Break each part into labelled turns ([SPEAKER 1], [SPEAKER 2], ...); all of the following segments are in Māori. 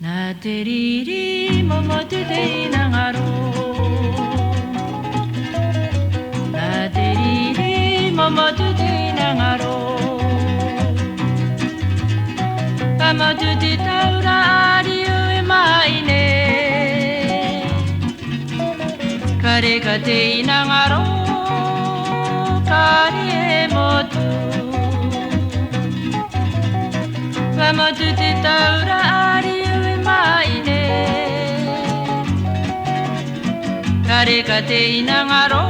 [SPEAKER 1] Na te riri momo te te inangaro. Na te riri momo te te inangaro. Kama tu te taura ari ue mai ne. Kare ka te inangaro. Kare e motu. Kama tu te taura ari ue mai ne. Kare ka te inangaro.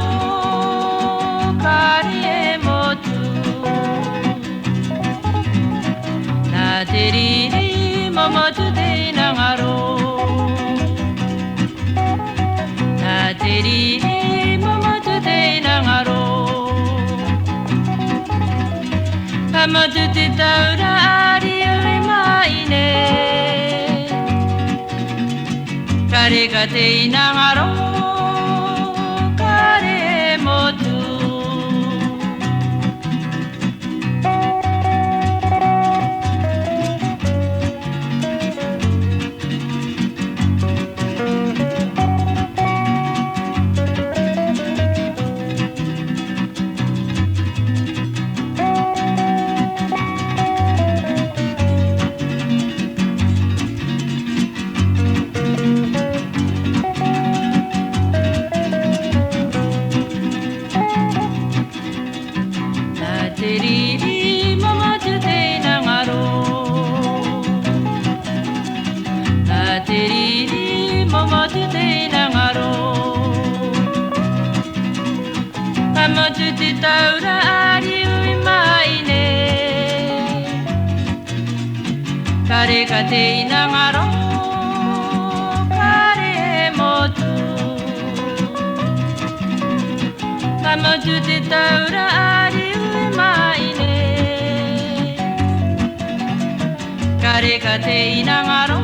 [SPEAKER 1] Kare e motu. Na te riri momo tu te inangaro. Na te riri momo tu te inangaro. Kama tu te taura ari ue mai ne. Kare ka te inangaro. Kare e motu. Te riri momo tu te inangaro. Na te riri momo tu te inangaro. Kama tu te taura ari ui mai ne. Kare ka te inangaro. Kare e motu. Kama tu te taura ari ui mai ne. Kare ka te inangaro.